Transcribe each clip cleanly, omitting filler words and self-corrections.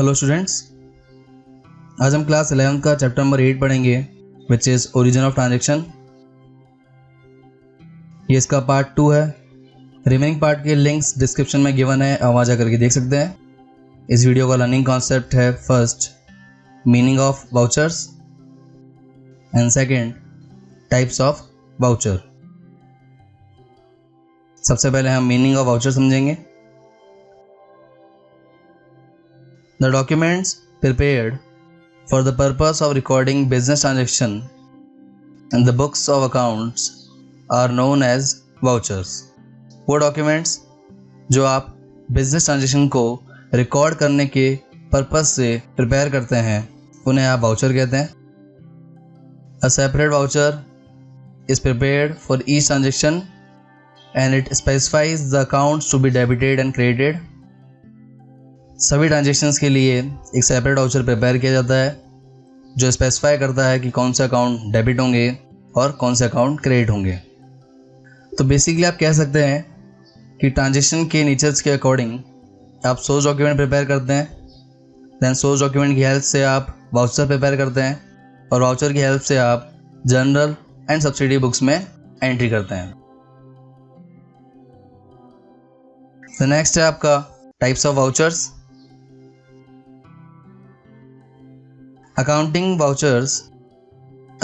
Hello students, आज हम class 11 का चैप्टर नंबर 8 पढ़ेंगे which is origin of transaction. ये इसका पार्ट 2 है। रिमेनिंग पार्ट के लिंक्स डिस्क्रिप्शन में गिवन है, आप वहाँ जा करके देख सकते हैं। इस वीडियो का लर्निंग कॉन्सेप्ट है first meaning of vouchers and second types of voucher. सबसे पहले हम मीनिंग ऑफ वाउचर समझेंगे। The documents prepared for the purpose of recording business transaction and the books of accounts are known as vouchers. वो documents जो आप business transaction को record करने के पर्पस से प्रिपेयर करते हैं उन्हें आप वाउचर कहते हैं। A separate voucher is prepared for each transaction and it specifies the accounts to be debited and credited. सभी ट्रांजेक्शन्स के लिए एक सेपरेट वाउचर प्रिपेयर किया जाता है जो स्पेसिफाई करता है कि कौन से अकाउंट डेबिट होंगे और कौन से अकाउंट क्रेडिट होंगे। तो बेसिकली आप कह सकते हैं कि ट्रांजेक्शन के नेचर्स के अकॉर्डिंग आप सोर्स डॉक्यूमेंट प्रिपेयर करते हैं, दैन सोर्स डॉक्यूमेंट की हेल्प से आप वाउचर प्रिपेयर करते हैं और वाउचर की हेल्प से आप जनरल एंड सब्सिडी बुक्स में एंट्री करते हैं। तो नेक्स्ट है आपका types of vouchers. Accounting vouchers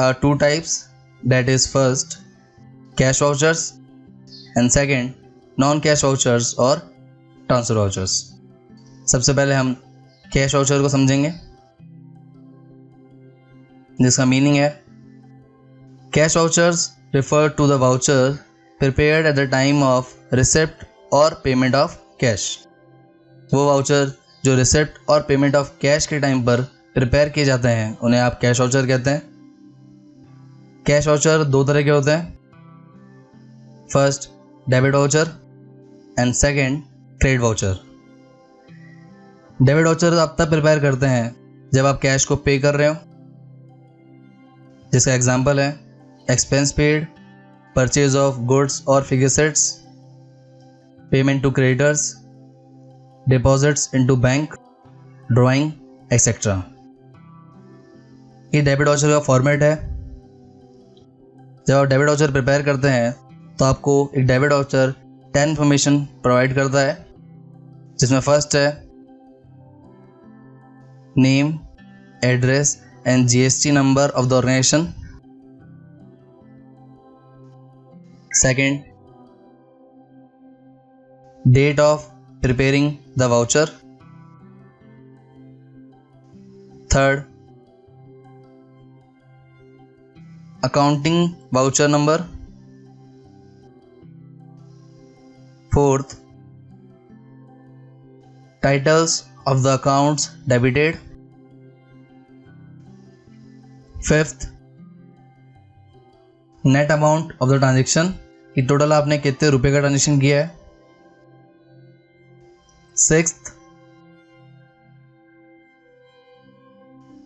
are two types, that is first cash vouchers and second non-cash vouchers or transfer vouchers. सबसे पहले हम कैश वाउचर को समझेंगे जिसका मीनिंग है cash vouchers refer to the voucher prepared at the time of receipt or payment of cash. वो voucher जो receipt और पेमेंट ऑफ कैश के टाइम पर प्रिपेयर किए जाते हैं उन्हें आप कैश वाउचर कहते हैं। कैश वाउचर दो तरह के होते हैं, first debit voucher and second credit voucher. Debit voucher आप तब प्रिपेयर करते हैं जब आप कैश को पे कर रहे हो, जिसका एग्जांपल है expense paid, purchase of goods और fixed, payment to creditors, deposits into bank, drawing etcetera. ये डेबिट वाउचर का फॉर्मेट है। जब आप डेबिट वाउचर प्रिपेयर करते हैं तो आपको एक डेबिट वाउचर 10 इन्फॉर्मेशन प्रोवाइड करता है जिसमें फर्स्ट है name, address and GST number of the organisation. Second date of preparing the voucher. Third accounting voucher number। Fourth titles of the accounts debited। Fifth net amount of the transaction कि total आपने कितने रुपए का transaction किया है। Sixth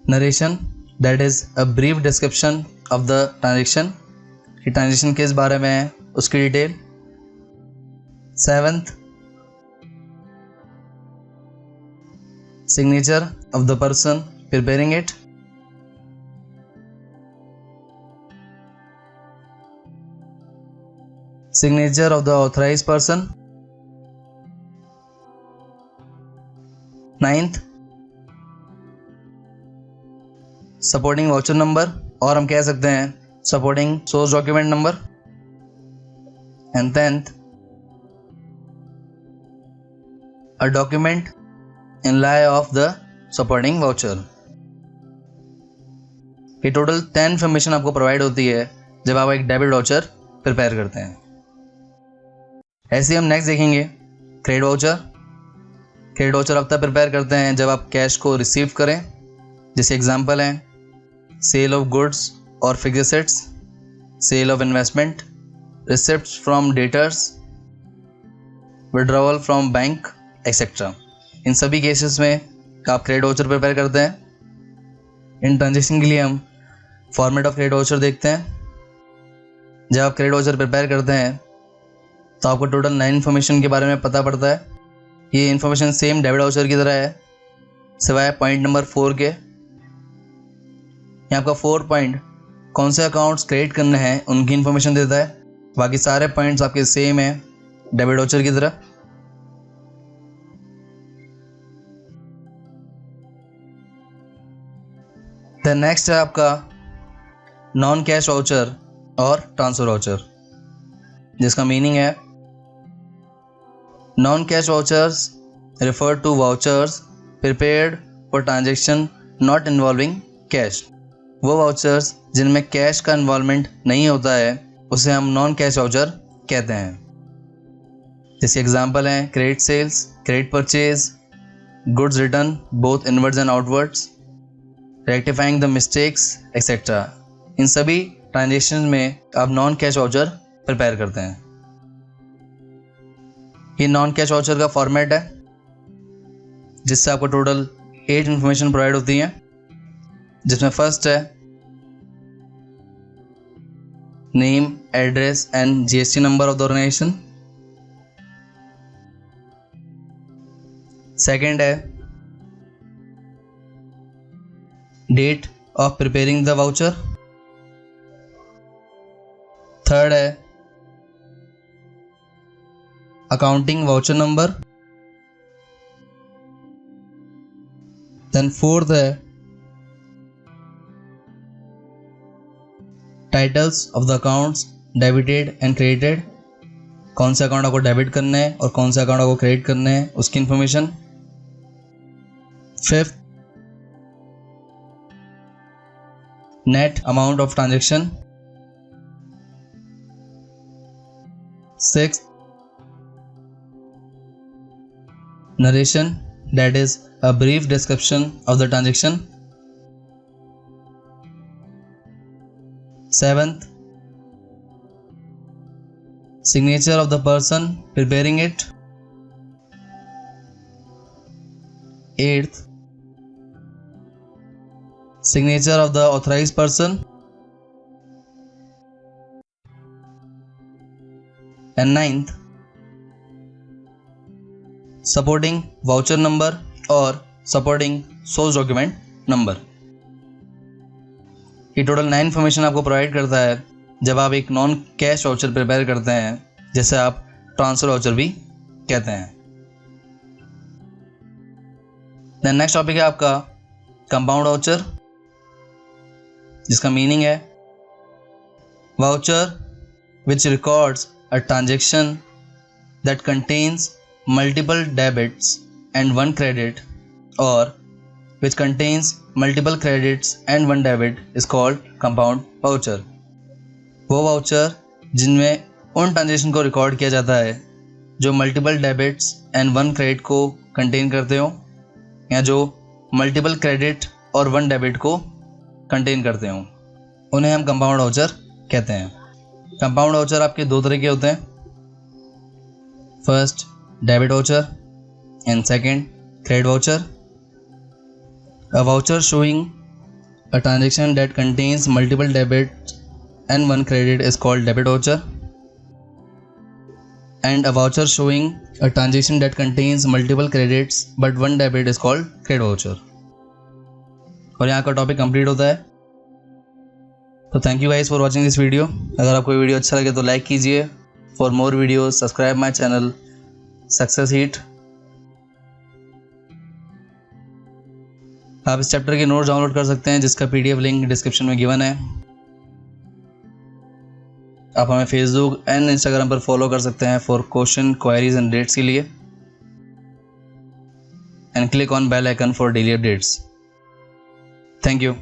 narration that is a brief description of the transaction कि transaction किस बारे में है उसकी detail. Seventh signature of the person preparing it. Signature of the authorised person. Ninth supporting voucher number और हम कह सकते हैं supporting source document number. And tenth a document in lie of the supporting voucher. ये total 10 information आपको provide होती है जब आप एक डेबिट वाउचर प्रिपेयर करते हैं। ऐसे ही हम नेक्स्ट देखेंगे क्रेडिट वाउचर। क्रेडिट वाउचर आप तब प्रिपेयर करते हैं जब आप कैश को रिसीव करें, जैसे एग्जांपल हैं सेल ऑफ गुड्स और fixed, sale of investment, receipts from debtors, withdrawal from bank etcetera. इन सभी केसेस में आप क्रेडिट वाउचर प्रिपेयर करते हैं। इन ट्रांजेक्शन के लिए हम फॉर्मेट ऑफ क्रेडिट वाउचर देखते हैं। जब आप क्रेडिट वाउचर प्रिपेयर करते हैं तो आपको टोटल 9 इन्फॉर्मेशन के बारे में पता पड़ता है। ये इन्फॉर्मेशन सेम डेबिट वाउचर की तरह है सिवाय पॉइंट नंबर 4 के। यहाँ आपका 4 पॉइंट कौन से अकाउंट्स क्रिएट करने हैं उनकी इन्फॉर्मेशन देता है, बाकी सारे पॉइंट्स आपके सेम है डेबिट वाउचर की तरह। देन नेक्स्ट है आपका नॉन कैश वाउचर और ट्रांसफर वाउचर, जिसका मीनिंग है non cash vouchers refer to vouchers prepared for transaction not involving cash। वो वाउचर्स जिनमें कैश का इन्वॉल्वमेंट नहीं होता है उसे हम नॉन कैश वाउचर कहते हैं। इसके एग्जांपल हैं credit sales, credit purchase, goods return both inwards and outwards, rectifying the mistakes etcetera. इन सभी ट्रांजेक्शन में आप नॉन कैश वाउचर प्रिपेयर करते हैं। ये नॉन कैश वाउचर का फॉर्मेट है जिससे आपको टोटल 8 इन्फॉर्मेशन प्रोवाइड होती है, जिसमें फर्स्ट है name, address and GST number of the organisation. Second है date of preparing the voucher. Third है accounting voucher number. Then fourth है titles of the accounts debited and credited, कौन से account आपको डेबिट करने हैं और कौन से अकाउंट आपको क्रेडिट करने हैं उसकी information. Fifth net amount of transaction. Sixth narration, that is a brief description of the transaction. Seventh signature of the person preparing it. Eighth signature of the authorized person. And ninth supporting voucher number और supporting source document number. ये total 9 information आपको provide करता है जब आप एक non cash voucher prepare करते हैं, जिसे आप ट्रांसफर वाउचर भी कहते हैं। देन नेक्स्ट टॉपिक है आपका कंपाउंड वाउचर, जिसका मीनिंग है voucher which records a transaction that contains multiple debits and one credit, or which contains multiple credits and one debit is called compound voucher। वो voucher जिनमें उन transaction को record किया जाता है जो multiple debits and one credit को contain करते हो, या जो मल्टीपल क्रेडिट और वन डेबिट को कंटेन करते हो, उन्हें हम कंपाउंड वाउचर कहते हैं। कंपाउंड वाउचर आपके 2 तरह के होते हैं, first debit voucher and second credit voucher। A voucher showing a transaction that contains multiple debits and one credit is called debit voucher, and a voucher showing a transaction that contains multiple credits but one debit is called credit voucher। और यहाँ का topic complete होता है। तो thank you guys for watching this video. अगर आपको video अच्छा लगे तो लाइक कीजिए। For more videos subscribe my channel success heat. आप इस चैप्टर के नोट्स डाउनलोड कर सकते हैं, जिसका पीडीएफ लिंक डिस्क्रिप्शन में गिवन है। आप हमें फेसबुक एंड इंस्टाग्राम पर फॉलो कर सकते हैं for question, queries and dates के लिए, and click on bell icon for daily updates. Thank you.